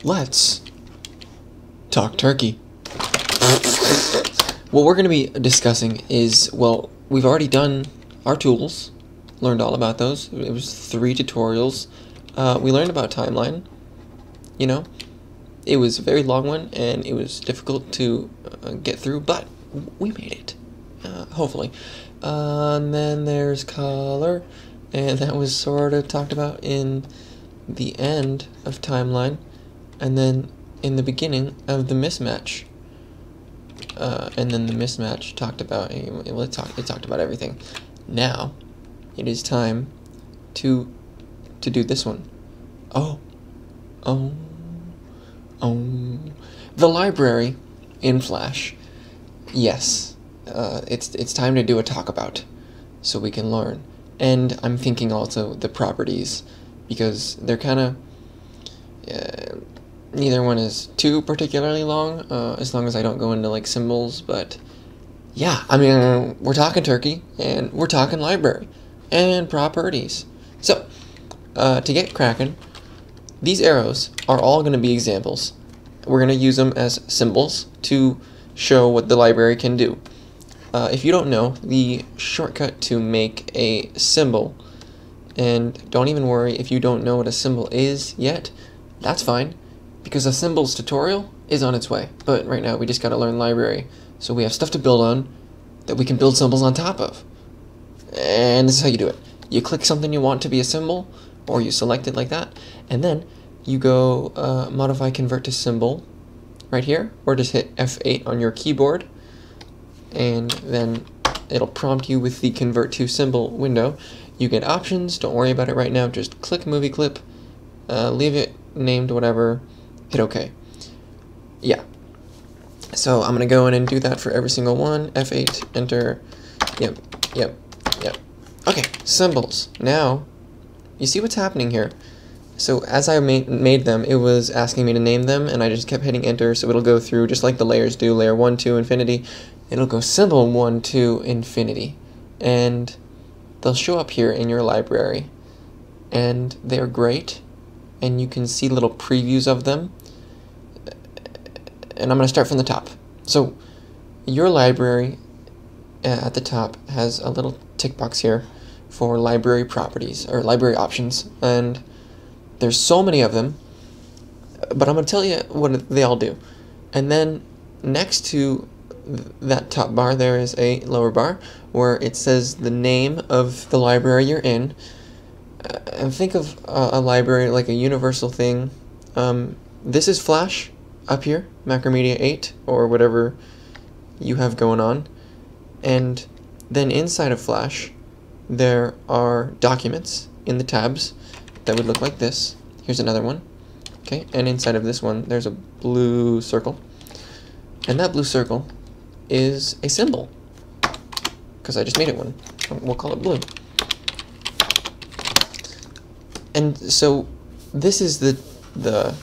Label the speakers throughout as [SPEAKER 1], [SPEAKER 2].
[SPEAKER 1] let's talk turkey. What we're going to be discussing is, well, we've already done our tools, learned all about those. It was 3 tutorials. We learned about timeline. You know, it was a very long one, and it was difficult to get through, but we made it, hopefully. And then there's color, and that was sort of talked about in the end of timeline, and then in the beginning of the mismatch. And then the mismatch talked about, well, it talked about everything. Now, it is time to do this one. The library in Flash. Yes, it's time to do a talk about, so we can learn. And I'm thinking also the properties, because they're kind of, neither one is too particularly long, as long as I don't go into like symbols, but yeah, I mean, we're talking turkey, and we're talking library, and properties. So, to get cracking, these arrows are all going to be examples. We're going to use them as symbols to show what the library can do. If you don't know, the shortcut to make a symbol, and don't even worry if you don't know what a symbol is yet, that's fine, because a symbols tutorial is on its way. But right now we just got to learn library, so we have stuff to build on that we can build symbols on top of. And this is how you do it. You click something you want to be a symbol, or you select it like that, and then you go modify convert to symbol right here, or just hit F8 on your keyboard, and then it'll prompt you with the convert to symbol window. You get options, don't worry about it right now, just click movie clip, leave it named whatever, hit OK. Yeah, so I'm gonna go in and do that for every single one. F8, enter, yep. Okay, symbols. Now, you see what's happening here. So as I made them, it was asking me to name them, and I just kept hitting enter, so it'll go through just like the layers do, layer 1, 2, infinity. It'll go symbol 1, 2, infinity. And they'll show up here in your library. And they're great, and you can see little previews of them. And I'm going to start from the top. So your library at the top has a little tick box here for library properties, or library options, and there's so many of them, but I'm going to tell you what they all do. And then next to that top bar there is a lower bar where it says the name of the library you're in. And think of a library like a universal thing. This is Flash up here, Macromedia 8, or whatever you have going on. And then inside of Flash, there are documents in the tabs that would look like this. Here's another one. Okay, and inside of this one, there's a blue circle. And that blue circle is a symbol, because I just made it one. We'll call it blue. And so this is the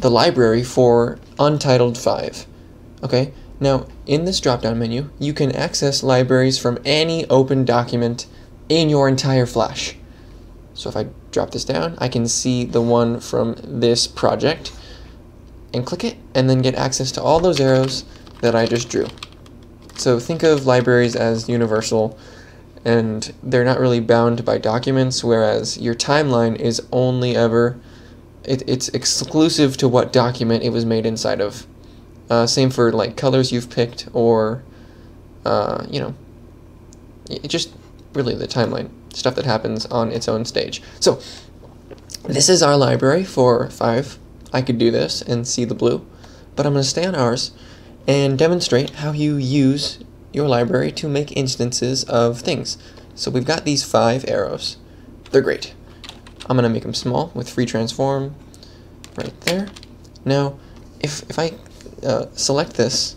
[SPEAKER 1] library for Untitled 5. Okay, now in this drop-down menu, you can access libraries from any open document in your entire Flash. So if I drop this down, I can see the one from this project and click it, and then get access to all those arrows that I just drew. So think of libraries as universal, and they're not really bound by documents, whereas your timeline is only ever, it's exclusive to what document it was made inside of. Same for like colors you've picked, or you know, just really the timeline, stuff that happens on its own stage. So this is our library for 5. I could do this and see the blue, but I'm going to stay on ours and demonstrate how you use your library to make instances of things. So we've got these 5 arrows. They're great. I'm going to make them small with free transform right there. Now, if I select this,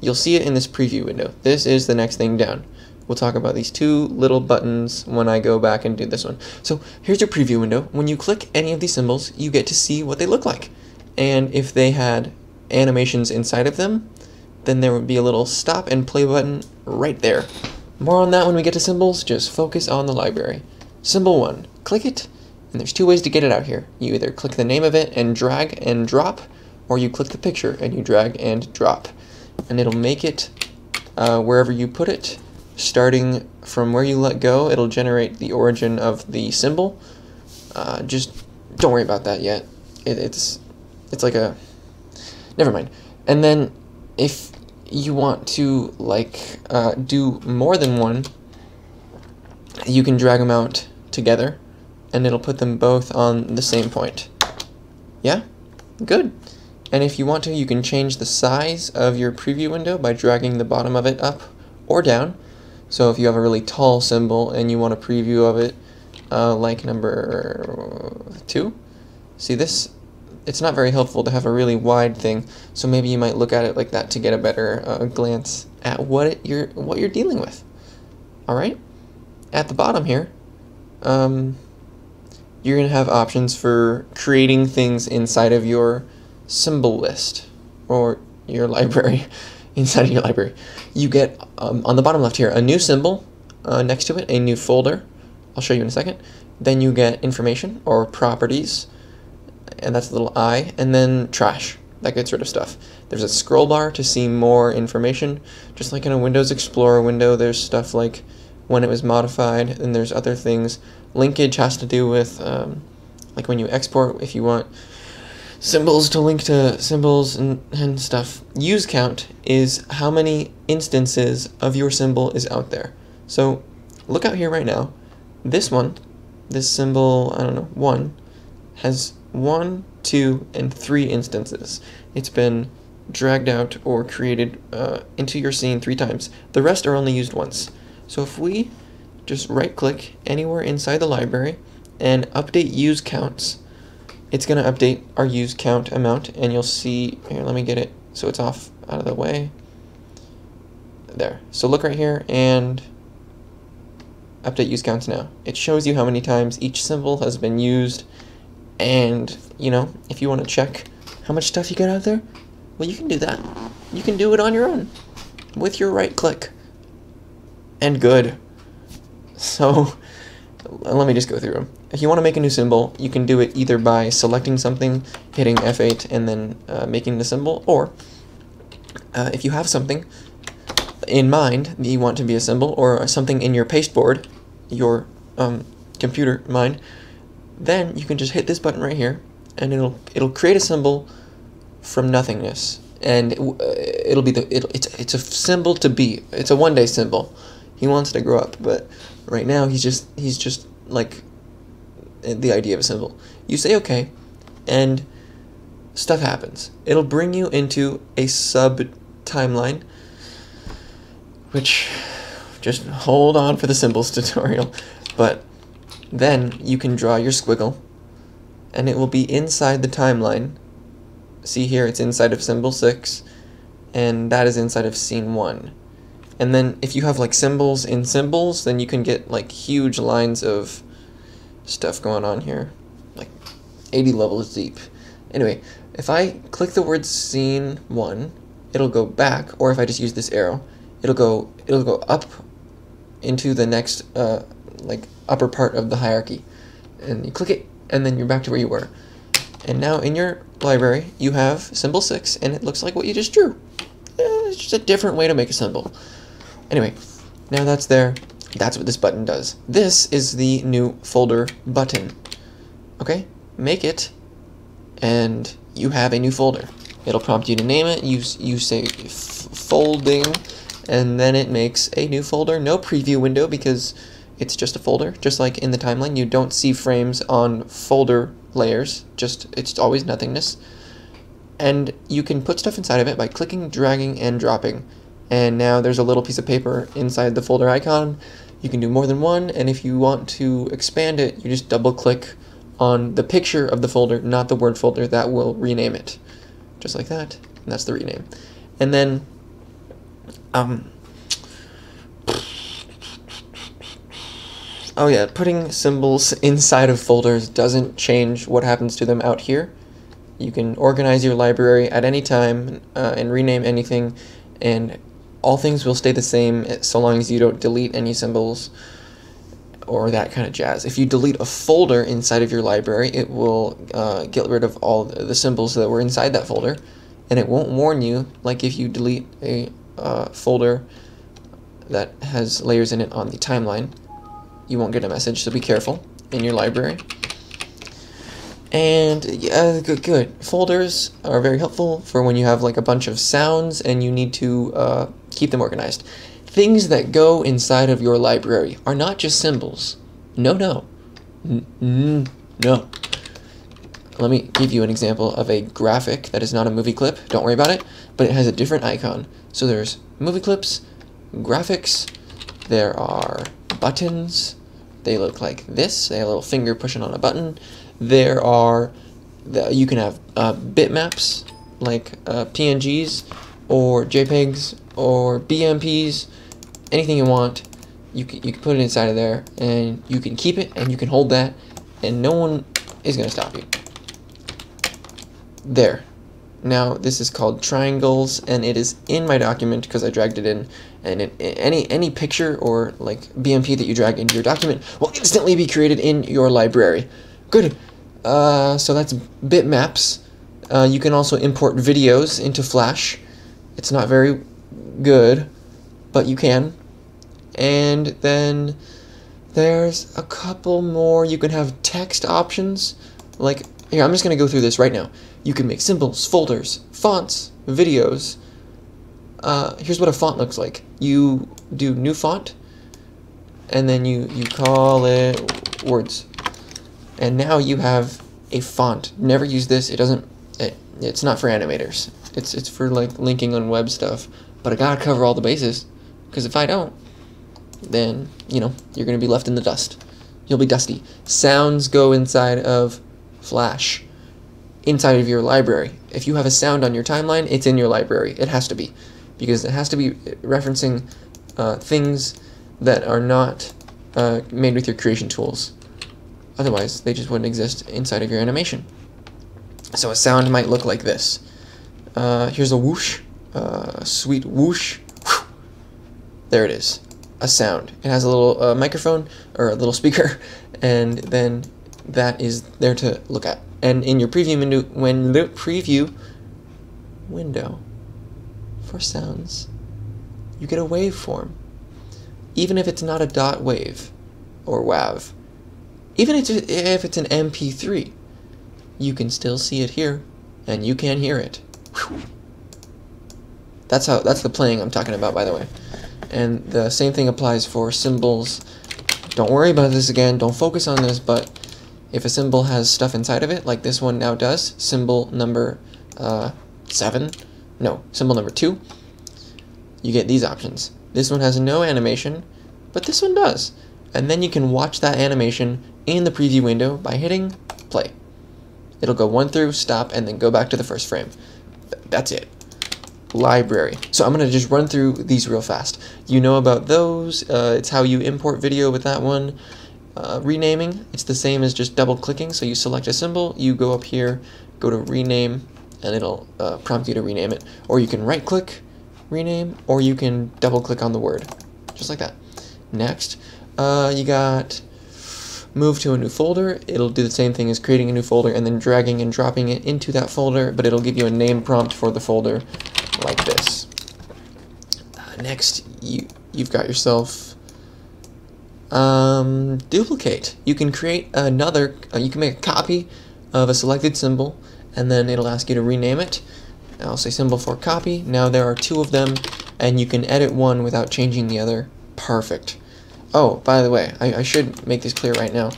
[SPEAKER 1] you'll see it in this preview window. This is the next thing down. We'll talk about these 2 little buttons when I go back and do this one. So here's your preview window. When you click any of these symbols, you get to see what they look like. And if they had animations inside of them, then there would be a little stop and play button right there. More on that when we get to symbols, just focus on the library. Symbol 1, click it, And there's two ways to get it out here. You either click the name of it and drag and drop, or you click the picture and you drag and drop. And it'll make it wherever you put it. Starting from where you let go, it'll generate the origin of the symbol. Just don't worry about that yet. It's like a... Never mind. And then if you want to like do more than one, you can drag them out together and it'll put them both on the same point. Yeah? Good. And if you want to, you can change the size of your preview window by dragging the bottom of it up or down. So if you have a really tall symbol and you want a preview of it, like number 2, see this? It's not very helpful to have a really wide thing, so maybe you might look at it like that to get a better glance at what you're dealing with. All right? At the bottom here, you're going to have options for creating things inside of your symbol list or your library. Inside of your library, you get on the bottom left here a new symbol, next to it a new folder. I'll show you in a second. Then you get information or properties, and that's the little I, and then trash. That gets rid of stuff. There's a scroll bar to see more information. Just like in a Windows Explorer window, there's stuff like when it was modified, and there's other things. Linkage has to do with like when you export, if you want symbols to link to symbols and stuff. Use count is how many instances of your symbol is out there. So look out here right now. This one, this symbol, I don't know, 1, has 1, 2, and 3 instances. It's been dragged out or created into your scene 3 times. The rest are only used once. So if we just right click anywhere inside the library and update use counts, it's going to update our use count amount, and you'll see, here, let me get it so it's off out of the way. There. So look right here and update use counts now. It shows you how many times each symbol has been used, and, you know, if you want to check how much stuff you got out there, well, you can do that. You can do it on your own with your right click. And good. So let me just go through them. If you want to make a new symbol, you can do it either by selecting something, hitting F8, and then making the symbol, or if you have something in mind that you want to be a symbol, or something in your pasteboard, your computer mind, then you can just hit this button right here, and it'll create a symbol from nothingness, and it'll be it's a symbol to be. It's a one-day symbol. He wants to grow up, but right now he's just like the idea of a symbol. You say okay, and stuff happens. It'll bring you into a sub-timeline, which, just hold on for the symbols tutorial, but then you can draw your squiggle, and it will be inside the timeline. See here, it's inside of symbol 6, and that is inside of scene 1. And then if you have like symbols in symbols, then you can get like huge lines of stuff going on here, like 80 levels deep. Anyway, if I click the word scene 1, it'll go back, or if I just use this arrow, it'll go up into the next like upper part of the hierarchy. And you click it, and then you're back to where you were. And now in your library, you have symbol 6, and it looks like what you just drew. It's just a different way to make a symbol. Anyway, now that's there. That's what this button does. This is the new folder button. Okay? Make it, and you have a new folder. It'll prompt you to name it. You say folding, and then it makes a new folder. No preview window because it's just a folder. Just like in the timeline, you don't see frames on folder layers. It's always nothingness. And you can put stuff inside of it by clicking, dragging, and dropping. And now there's a little piece of paper inside the folder icon. You can do more than one, and if you want to expand it, you just double click on the picture of the folder, not the word folder. That will rename it. Just like that. And that's the rename. And then oh yeah, putting symbols inside of folders doesn't change what happens to them out here. You can organize your library at any time and rename anything, and all things will stay the same so long as you don't delete any symbols. or that kind of jazz. If you delete a folder inside of your library, it will get rid of all the symbols that were inside that folder, and it won't warn you like if you delete a folder that has layers in it on the timeline. You won't get a message, so be careful in your library. And yeah, good. Folders are very helpful for when you have like a bunch of sounds and you need to keep them organized. Things that go inside of your library are not just symbols. No. No. Let me give you an example of a graphic that is not a movie clip. Don't worry about it, but it has a different icon. So there's movie clips, graphics, there are buttons. They look like this. They have a little finger pushing on a button. There are, you can have bitmaps, like PNGs, or JPEGs, or BMPs, anything you want. You can put it inside of there, and you can keep it, and you can hold that, and no one is going to stop you. There. Now, this is called triangles, and it is in my document because I dragged it in. And any picture or like BMP that you drag into your document will instantly be created in your library. Good. So that's bitmaps. You can also import videos into Flash. It's not very good, but you can. And then there's a couple more. You can have text options. Like, here, I'm just going to go through this right now. You can make symbols, folders, fonts, videos. Here's what a font looks like. You do new font, and then you call it words. And now you have a font. Never use this. It's not for animators. It's for like linking on web stuff. But I gotta cover all the bases, because if I don't, then you're gonna be left in the dust. You'll be dusty. Sounds go inside of Flash, inside of your library. If you have a sound on your timeline, it's in your library. It has to be, because it has to be referencing things that are not made with your creation tools. Otherwise, they just wouldn't exist inside of your animation. So a sound might look like this. Here's a whoosh, sweet whoosh. Whew. There it is, a sound. It has a little microphone, or a little speaker, and then that is there to look at. And in your preview window for sounds, you get a waveform. Even if it's not a dot wave or WAV, even if it's an MP3, you can still see it here, and you can hear it. Whew. That's the playing I'm talking about, by the way. And the same thing applies for symbols. Don't worry about this again. Don't focus on this, but if a symbol has stuff inside of it, like this one now does, symbol number 2, you get these options. This one has no animation, but this one does. And then you can watch that animation in the preview window by hitting play. It'll go 1 through, stop, and then go back to the first frame. That's it. Library. So I'm going to just run through these real fast. You know about those. It's how you import video with that one. Renaming, it's the same as just double clicking. So you select a symbol, you go up here, go to rename, and it'll prompt you to rename it. Or you can right click, rename, or you can double click on the word, just like that. Next, you got move to a new folder. It'll do the same thing as creating a new folder and then dragging and dropping it into that folder, but it'll give you a name prompt for the folder like this. Next, you've got yourself duplicate. You can create another, you can make a copy of a selected symbol, and then it'll ask you to rename it. I'll say symbol for copy. Now there are 2 of them, and you can edit one without changing the other. Perfect. Oh, by the way, I should make this clear right now.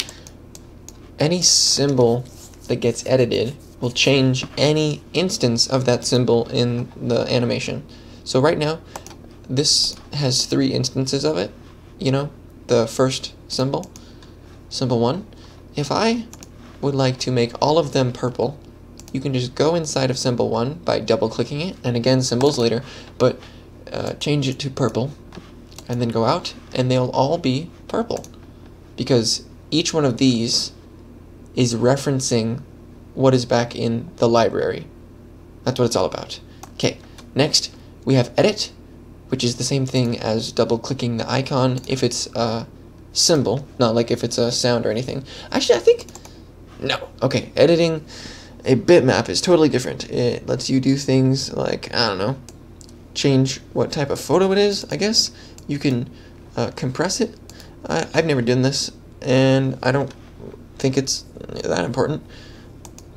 [SPEAKER 1] Any symbol that gets edited will change any instance of that symbol in the animation. So right now, this has 3 instances of it. The first symbol, symbol 1. If I would like to make all of them purple, you can just go inside of symbol 1 by double clicking it, and again symbols later, but change it to purple, and then go out, and they'll all be purple, because each one of these is referencing what is back in the library. That's what it's all about. Okay, next we have edit, which is the same thing as double clicking the icon if it's symbol, not like if it's a sound or anything. Actually, I think, no. Okay, editing a bitmap is totally different. It lets you do things like, I don't know, change what type of photo it is, I guess. You can compress it. I've never done this, and I don't think it's that important.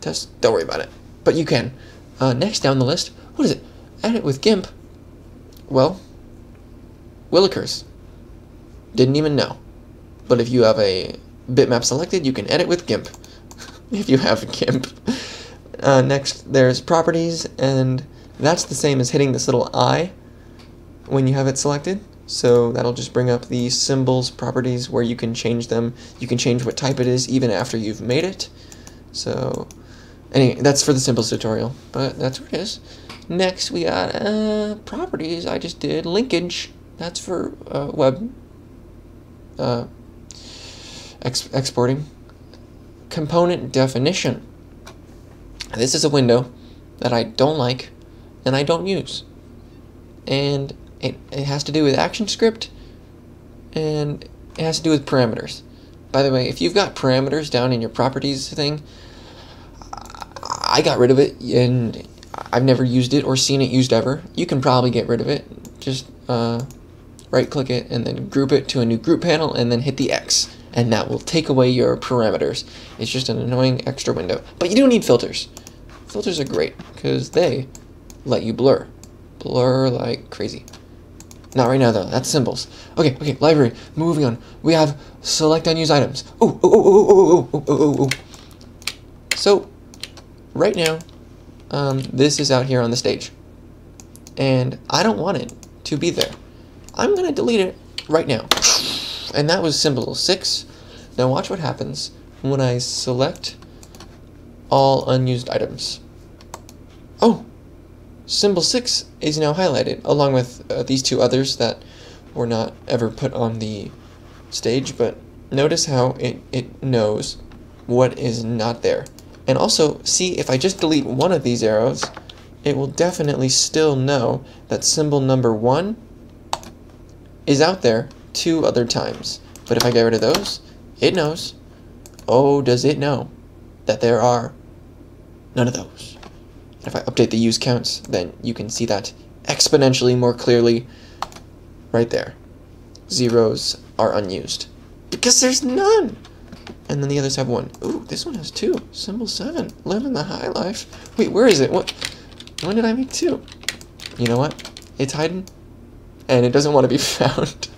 [SPEAKER 1] Just don't worry about it. But you can. Next down the list, what is it? Edit with GIMP. Well, Willikers. Didn't even know. But if you have a bitmap selected, you can edit with GIMP. If you have GIMP. Next, there's properties, and that's the same as hitting this little I when you have it selected. So that'll just bring up the symbols properties where you can change them. You can change what type it is even after you've made it. So anyway, that's for the symbols tutorial, but that's what it is. Next, we got properties. I just did linkage. That's for web exporting. Component definition. This is a window that I don't like and I don't use. And it has to do with ActionScript and it has to do with parameters. By the way, if you've got parameters down in your properties thing, I got rid of it and I've never used it or seen it used ever. You can probably get rid of it. Just right click it and then group it to a new group panel and then hit the X. And that will take away your parameters. It's just an annoying extra window. But you do need filters. Filters are great because they let you blur. Blur like crazy. Not right now though, that's symbols. Okay, library, moving on. We have select unused items. So, right now, this is out here on the stage. And I don't want it to be there. I'm gonna delete it right now. And that was symbol 6. Now watch what happens when I select all unused items. Oh! Symbol 6 is now highlighted, along with these two others that were not ever put on the stage, but notice how it knows what is not there. And also, see, if I just delete one of these arrows, it will definitely still know that symbol number 1 is out there 2 other times. But if I get rid of those, it knows. Oh, does it know that there are none of those? If I update the use counts, then you can see that exponentially more clearly right there. Zeros are unused because there's none. And then the others have 1. Ooh, this one has 2. Symbol 7. Living the high life. Wait, where is it? What? When did I make 2? You know what? It's hiding, and it doesn't want to be found.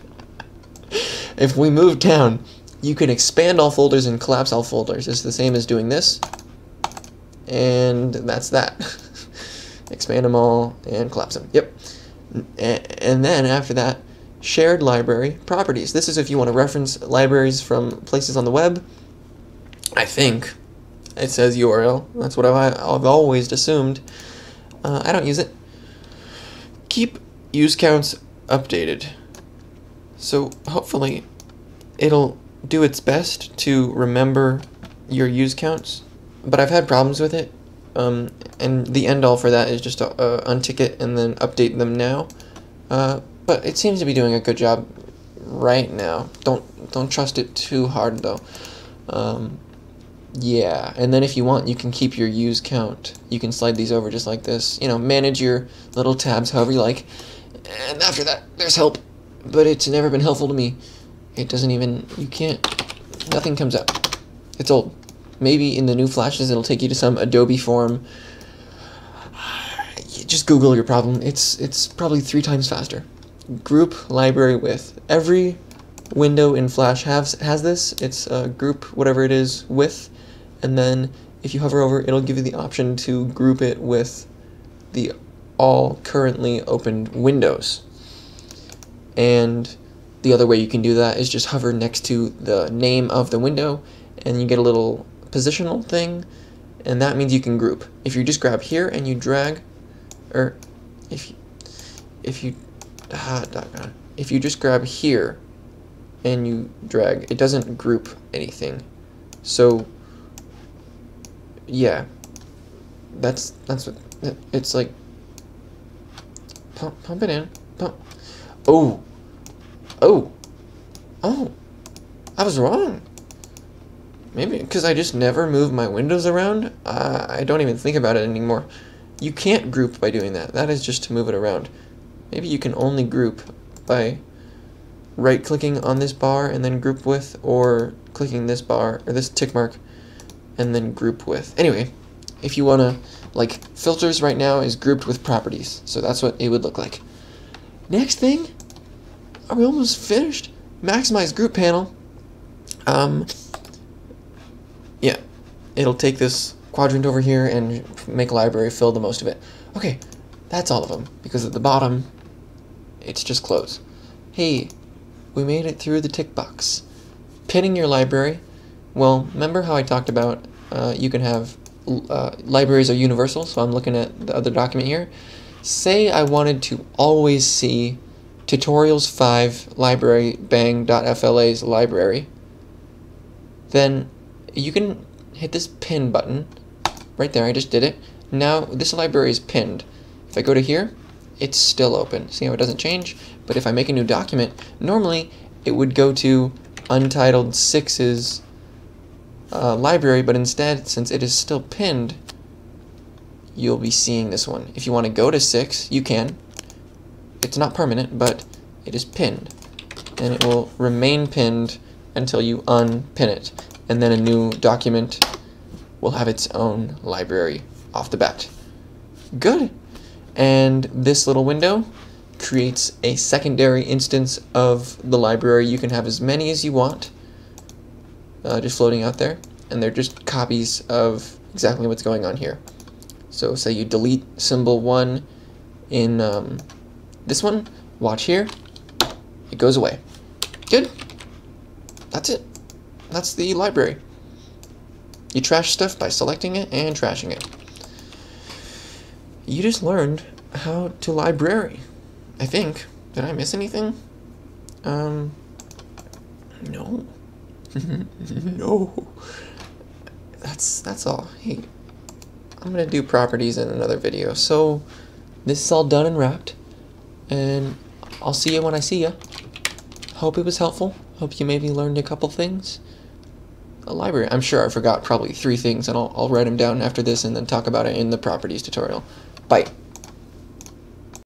[SPEAKER 1] If we move down, you can expand all folders and collapse all folders. It's the same as doing this. And that's that. Expand them all and collapse them. Yep. And then after that, shared library properties. This is if you want to reference libraries from places on the web. I think it says URL. That's what I've always assumed. I don't use it. Keep use counts updated. So hopefully it'll do its best to remember your use counts. But I've had problems with it, and the end all for that is just to untick it and then update them now. But it seems to be doing a good job right now. Don't trust it too hard though. Yeah, and then if you want, you can keep your use count. You can slide these over just like this. You know, manage your little tabs however you like. And after that, there's help. But it's never been helpful to me. It doesn't even, nothing comes up. It's old. Maybe in the new flashes it'll take you to some Adobe form. Just Google your problem. It's probably 3 times faster. Group library with. Every window in Flash has this. It's group whatever it is with, and then if you hover over, it'll give you the option to group it with the all currently opened windows. And the other way you can do that is just hover next to the name of the window, and you get a little positional thing, and that means you can group. If you just grab here and you drag, or if you just grab here and you drag, it doesn't group anything. So yeah, that's what it's like. Pump it in. Pump. Oh. I was wrong. Maybe because I just never move my windows around. I don't even think about it anymore. You can't group by doing that. That is just to move it around. Maybe you can only group by right-clicking on this bar and then group with, or clicking this bar, or this tick mark, and then group with. Anyway, if you want to, like, filters right now is grouped with properties, so that's what it would look like. Next thing, are we almost finished? Maximize group panel. Yeah, it'll take this quadrant over here and make library fill the most of it. Okay, that's all of them, because at the bottom, it's just close. Hey, we made it through the tick box. Pinning your library. Well, remember how I talked about you can have libraries are universal, so I'm looking at the other document here. Say I wanted to always see tutorials 5 library bang.fla's library. Then you can hit this pin button right there. I just did it. Now this library is pinned. If I go to here, it's still open. See how it doesn't change? But if I make a new document, normally it would go to Untitled 6's library, but instead, since it is still pinned, you'll be seeing this one. If you want to go to 6, you can. It's not permanent, but it is pinned. And it will remain pinned until you unpin it. And then a new document will have its own library off the bat. Good. And this little window creates a secondary instance of the library. You can have as many as you want, just floating out there, and they're just copies of exactly what's going on here. So say you delete symbol 1 in this one, watch here, it goes away. Good. That's it. That's the library. You trash stuff by selecting it and trashing it. You just learned how to library, I think. Did I miss anything? No. No. That's all. Hey, I'm gonna do properties in another video. So this is all done and wrapped, and I'll see you when I see you. Hope it was helpful. Hope you maybe learned a couple things. A library. I'm sure I forgot probably 3 things, and I'll write them down after this and then talk about it in the properties tutorial. Bye.